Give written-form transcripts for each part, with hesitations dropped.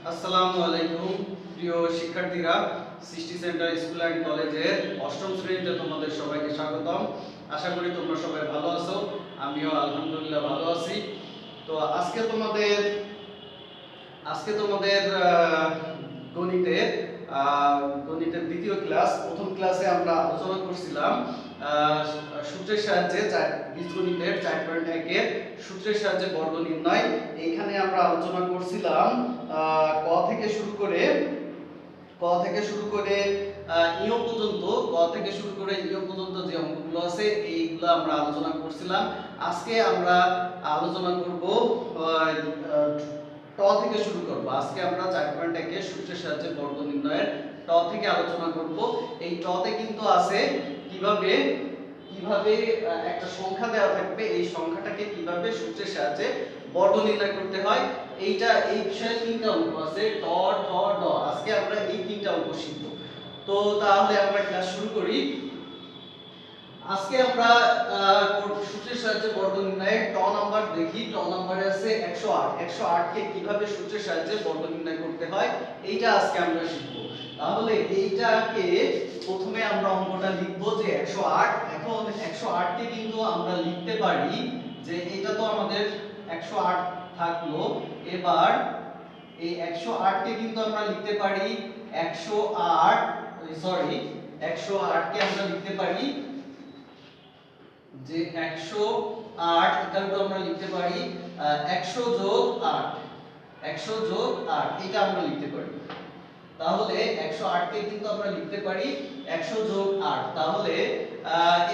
আসসালামু আলাইকুম প্রিয় শিক্ষার্থীরা, সৃষ্টি সেন্টার স্কুল অ্যান্ড কলেজের অষ্টম শ্রেণীতে তোমাদের সবাইকে স্বাগতম। আশা করি তোমরা সবাই ভালো আছো, আমিও আলহামদুলিল্লাহ ভালো আছি। তো আজকে তোমাদের গণিতের গণিতের দ্বিতীয় ক্লাস। প্রথম ক্লাসে আমরা আলোচনা করছিলাম সূত্রের সাহায্যে বীজগণিতের 4.1 এর সূত্রের সাহায্যে বর্গ নির্ণয়। এইখানে আমরা আলোচনা করছিলাম ক থেকে শুরু করে ইও পর্যন্ত যে অঙ্কগুলো আছে এইগুলো আমরা আলোচনা করছিলাম। আজকে আমরা আলোচনা করব ট থেকে শুরু করব। আজকে আমরা 4.1 এর সূত্রের সাহায্যে বর্গ নির্ণয়ের ট থেকে আলোচনা করব। এই ট তে কিন্তু আছে কিভাবে একটা সংখ্যা দেওয়া থাকবে, এই সংখ্যাটাকে কিভাবে সূত্রের সাহায্যে বর্গ নির্ণয় করতে হয় এই বিষয়ে তিনটা অঙ্ক আছে, ট, ঠ, ড। আজকে আমরা এই তিনটা অঙ্ক শিখব। তো তাহলে আমরা ক্লাস শুরু করি। আজকে আমরা সূত্রের সাহায্যে বর্গ নির্ণয়ের ট নাম্বার দেখি। ট নাম্বারে আছে 108। 108 কে কিভাবে সূত্রের সাহায্যে বর্গ নির্ণয় করতে হয় এইটা আজকে আমরা শিখব। তাহলে এইটাকে প্রথমে আমরা অঙ্কটা লিখব যে 108। এখন 108 কে কিন্তু আমরা লিখতে পারি যে এটা তো আমাদের 108 থাকলো। এবার এই 108 কে কিন্তু আমরা লিখতে পারি 108 কে আমরা লিখতে পারি যে 108 এটাকে আমরা লিখতে পারি 100 যোগ 8। 100 যোগ 8 এটা আমরা লিখতে পারি। তাহলে 108 কে কিন্তু আমরা লিখতে পারি 100 যোগ 8। তাহলে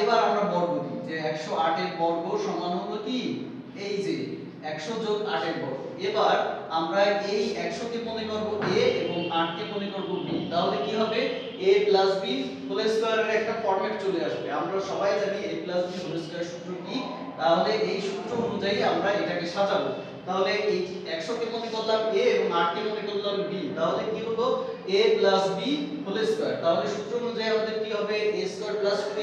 এবার আমরা বর্গ দিই যে 108 এর বর্গ সমান হলো কি এই যে 100 যোগ 8 এর বর্গ। এবার আমরা এই 100 কে মনে করব a এবং 8 কে মনে করব b। তাহলে কি হবে a b হোল স্কয়ারের একটা ফরম্যাট চলে আসবে। আমরা সবাই জানি a b হোল স্কয়ার সূত্র কি। তাহলে এই সূত্র অনুযায়ী আমরা এটাকে সাজাবো। তাহলে এই 100 কে মনে করলাম a এবং 8 কে মনে করলাম b। তাহলে কি হলো a b হোল স্কয়ার। তাহলে সূত্র অনুযায়ী আমাদের কি হবে a square 2ab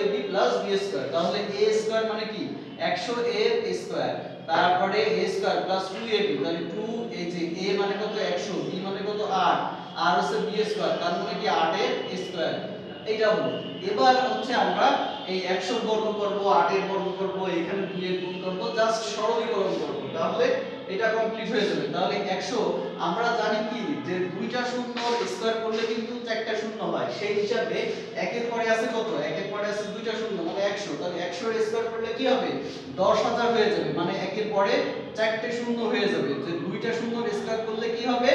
b square. তাহলে a স্কয়ার মানে কি 100 a স্কয়ার, তারপরে a স্কয়ার 2ab। তাহলে 2 এই যে a মানে কত 100, b মানে কত 8, আর হচ্ছে b স্কয়ার তার মানে কি 8 এর স্কয়ার। এইটা হলো। এবার হচ্ছে আমরা এই 100 বর্গ করব, 8 এর বর্গ করব, এখানে 2 এর গুণ করব, জাস্ট সরলীকরণ করব। তাহলে এটা কমপ্লিট হয়ে যাবে। তাহলে 100 আমরা জানি কি যে দুইটা শূন্যর স্কয়ার করলে কিন্তু চারটা শূন্য হয়। সেই হিসাবে একের পরে আছে কত, একের পরে আছে দুইটা শূন্য মানে 100। তাহলে 100 এর স্কয়ার করলে কি হবে 10000 হয়ে যাবে। মানে একের পরে চারটে শূন্য হয়ে যাবে। যে দুইটা শূন্যর স্কয়ার করলে কি হবে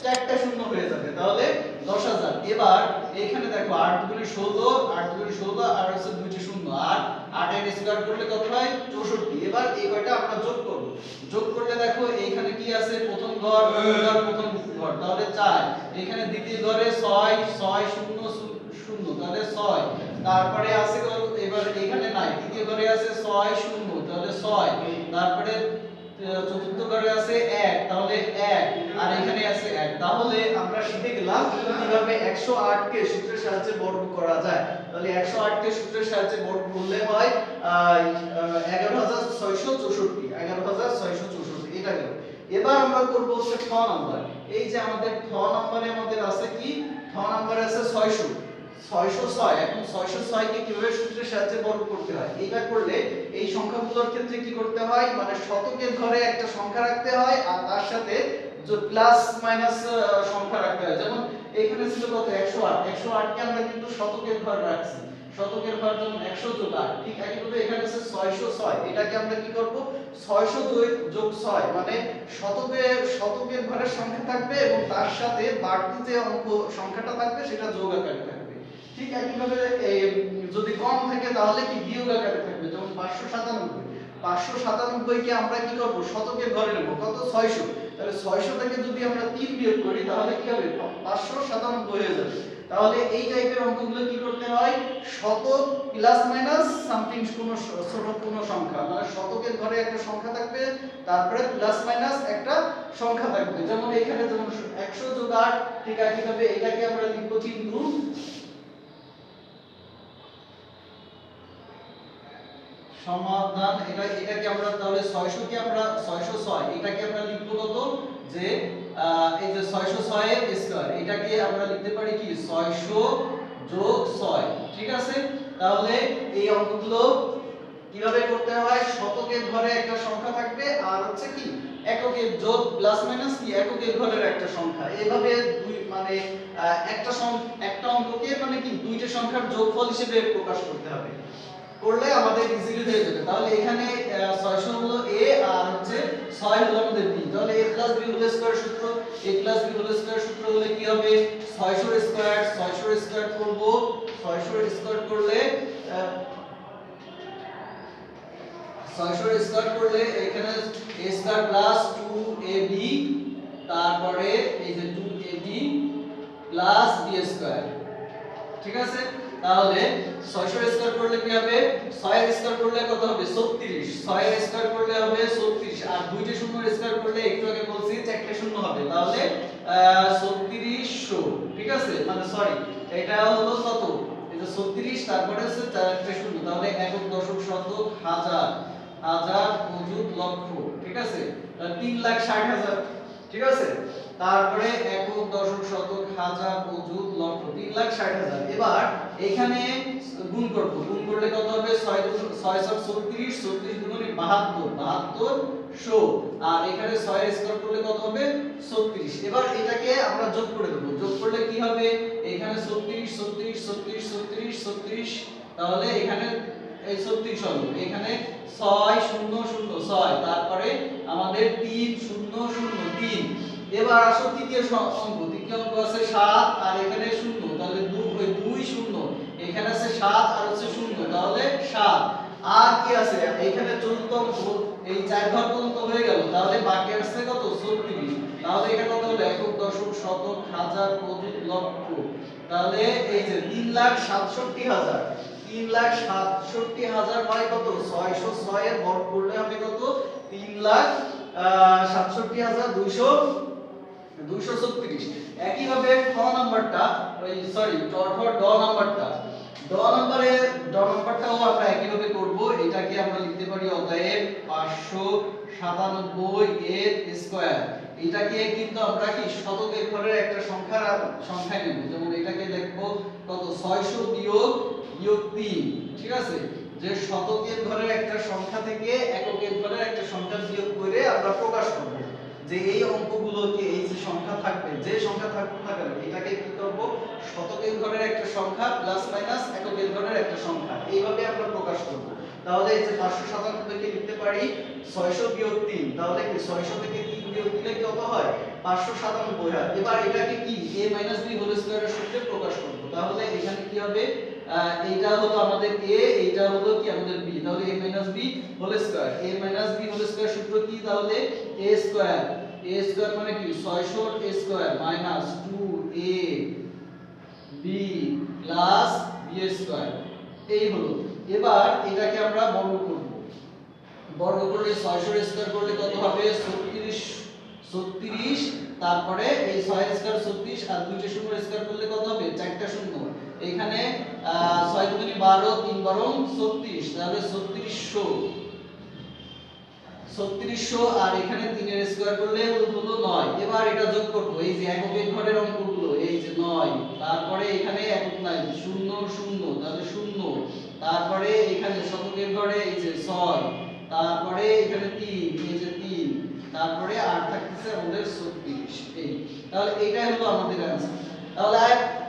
চারটা শূন্য হয়ে যাবে। তাহলে 10000। এবার এখানে দেখো 8 দুগুণে 16, 8 দুগুণে 16 আর হচ্ছে দুইটা শূন্য, আর 8 এর স্কয়ার করলে কত হয় 64। এবার এই কয়টা আমরা যোগ করব। যোগ করলে দেখো এইখানে কি আছে প্রথম ঘর প্রথম ঘর তাহলে 4, এখানে দ্বিতীয় ঘরে 6 6 0 0 তাহলে 6, তারপরে আছে এবার এখানে নাই, তৃতীয় ঘরে আছে 6 0 তাহলে 6, তারপরে চতুর্থ ঘরে আছে 1 তাহলে 1, আর এখানে আছে 1। তাহলে আমরা শিখে গেলাম কিভাবে 108 কে সূত্রের সাহায্যে বর্গ করা যায়। তাহলে 108 কে সূত্রের সাহায্যে বর্গ করলে হয় 11664। 11664 এটা গেল। এবার আমরা করব হচ্ছে খ নাম্বার। এই যে আমাদের খ নাম্বারে আমাদের আছে কি, খ নাম্বারে আছে 600। 606। এখন 606 কে কিভাবে সূত্রের সাহায্যে বর্গ করতে হয় এটা করলে এই সংখ্যাগুলোর ক্ষেত্রে কি করতে হয় মানে শতকের ঘরে একটা সংখ্যা রাখতে হয় আর তার সাথে যে প্লাস মাইনাস সংখ্যা রাখতে হয়। যেমন এখানে ছিল কত 108। 108 কে আমরা কিন্তু শতকের ঘর রাখছি। শতকের ঘর যেমন 100 যোগ 8, ঠিক একইভাবে এখানে আছে 606। এটাকে আমরা কি করব 600 যোগ 6 মানে শতকের ঘরের সংখ্যা থাকবে এবং তার সাথে বাড়তি যে অঙ্ক সংখ্যাটা থাকবে সেটা যোগ আকারে থাকবে। ঠিক একইভাবে যদি কম থাকে তাহলে কি বিয়োগ আকারে থাকবে। যেমন 597। 597 কে আমরা কি করব শতকের ঘরে নেব কত 600। তাহলে 600 থেকে যদি আমরা 3 বিয়োগ করি তাহলে কি হবে 597 হয়ে যাবে। তাহলে এই টাইপের অঙ্কগুলো কি করতে হয় শতক প্লাস মাইনাস সামথিং কোনো ছোট কোনো সংখ্যা মানে শতকের ঘরে একটা সংখ্যা থাকবে তারপরে প্লাস মাইনাস একটা সংখ্যা থাকবে। যেমন এখানে যেমন 100 যোগ 8, ঠিক একইভাবে এটাকে আমরা লিখব কিন্তু সমাধান এটাকে আমরা তাহলে 600 কে আমরা 606 এটাকে আমরা লিখব কত যে এই যে 606 এর স্কয়ার এটাকে আমরা লিখতে পারি কি 600 যোগ 6 ঠিক আছে। তাহলে এই অঙ্কগুলো কিভাবে করতে হয়, শতকের ঘরে একটা সংখ্যা থাকবে আর হচ্ছে কি এককের যোগ প্লাস মাইনাস কি এককের ঘরের একটা সংখ্যা, এইভাবে দুই মানে একটা অঙ্ককে মানে কি দুইটা সংখ্যার যোগফল হিসেবে প্রকাশ করতে হবে, করলে আমাদের ইজিলি হয়ে যাবে। তাহলে এখানে 600 হলো a আর হচ্ছে 6 হলো আমাদের b, তাহলে a b হোল স্কয়ার সূত্র, a b হোল স্কয়ার সূত্র হলে কি হবে 600 এর স্কয়ার করব, 600 এর স্কয়ার করলে 600 এর স্কয়ার করলে এখানে a স্কয়ার প্লাস 2ab তারপরে এই যে 2ab প্লাস b স্কয়ার, ঠিক আছে। তাহলে 600 এর স্কয়ার করলে কি হবে 6 এর স্কয়ার করলে কত হবে 36, 6 এর স্কয়ার করলে হবে 36 আর দুইটা শূন্যের স্কয়ার করলে একটু আগে বলছি চারটে শূন্য হবে, তাহলে 3600, ঠিক আছে। মানে সরি এটা হলো কত এই যে 36 তারপরে হচ্ছে চারটে শূন্য, তাহলে একক দশক শতক হাজার হাজার অযুত লক্ষ, ঠিক আছে। 3,60,000, ঠিক আছে। তারপরে একক দশক শতক হাজার অযুত লক্ষ 3,60,000। এবার এখানে গুণ করব, গুণ করলে কত হবে 6 36, 36 গুণে 72, 7200 আর এখানে 6 এর স্কয়ার করলে কত হবে 36। এবার এটাকে আমরা যোগ করে দেব, যোগ করলে কি হবে এখানে 36 36 36 36 36, তাহলে এখানে এই 36 হলো, এখানে 6006 তারপরে আমাদের 3003। এবার আসো তৃতীয় অঙ্ক আছে 7 আর এখানে 0, তাহলে 2 0, এখানে আছে 7 আর হচ্ছে 0, তাহলে 7 আর কি আছে এখানে চতুর্থ অঙ্ক এই 4 ঘর পর্যন্ত হয়ে গেল, তাহলে বাকি আছে কত 36, তাহলে এটা কত হলো একক দশক শতক হাজার অযুত লক্ষ, তাহলে এই যে 3,67,000, 3,67,000 মানে কত 606 এর বর্গ করলে হবে কত 3,67,236। একই ভাবে খ নাম্বারটা ওই সরি ড নাম্বারটাও আমরা একই ভাবে করব, এটাকে আমরা লিখতে পারি অতএব 597 এর স্কয়ার, এটাকে কিন্তু আমরা কি শতকের ঘরের একটা সংখ্যা নেব, যেমন এটাকে লিখবো কত 600 বিয়োগ 3, ঠিক আছে। যে শতকের ঘরের একটা সংখ্যা থেকে এককের ঘরের একটা সংখ্যা বিয়োগ করে আমরা প্রকাশ করব যে এই অঙ্কগুলোকে এই যে সংখ্যা থাকবে যে সংখ্যা থাকবে না কেন এটাকে কি করব শতকের ঘরের একটা সংখ্যা প্লাস মাইনাস এককের ঘরের একটা সংখ্যা, এইভাবে আমরা প্রকাশ করব। তাহলে এই যে 597 কে লিখতে পারি 600 বিয়োগ 3, তাহলে কি 600 থেকে 3 বিয়োগ দিলে কত হয় 597 হয়। এবার এটাকে কি a b হোল স্কয়ারের সূত্রে প্রকাশ করব, তাহলে এখানে কি হবে এইটা হলো আমাদের a, এইটা হলো কি আমাদের b, তাহলে a b whole square, a b whole square সূত্র কি তাহলে a স্কয়ার মানে কি 600 a square minus 2a b plus b square, এই হলো। এবার এটাকে আমরা বর্গ করব, বর্গ করলে 600 এর স্কয়ার করলে কত হবে 36, তারপরে এই 6 এর স্কয়ার 36 আর দুইটা শূন্যের স্কয়ার করলে কত হবে চারটা শূন্য, এখানে 6 দুগুণে 12 3 12 36, তাহলে 3600 আর এখানে 3 এর স্কয়ার করলে হলো 9। এবার এটা যোগ করব, এই যে এককের ঘরের অঙ্কগুলো এই যে 9, তারপরে এখানে একক নাই 0 0, তাহলে 0, তারপরে এখানে শতকের ঘরে এই যে 6, তারপরে এখানে 3 এই যে 3, তারপরে 8 থাকতেছে আমাদের 36, এই তাহলে এইটাই হলো আমাদের आंसर। তাহলে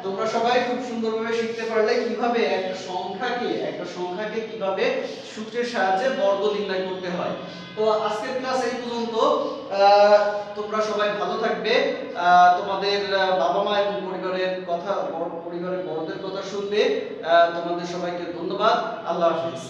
তোমরা সবাই খুব সুন্দরভাবে শিখতে পারলে কিভাবে একটা সংখ্যাকে কিভাবে সূত্রের সাহায্যে বর্গ নির্ণয় করতে হয়। তো আজকের ক্লাস এই পর্যন্ত, তোমরা সবাই ভালো থাকবে, তোমাদের বাবা মা এবং পরিবারের বড়দের কথা শুনবে। তোমাদের সবাইকে ধন্যবাদ, আল্লাহ হাফেজ।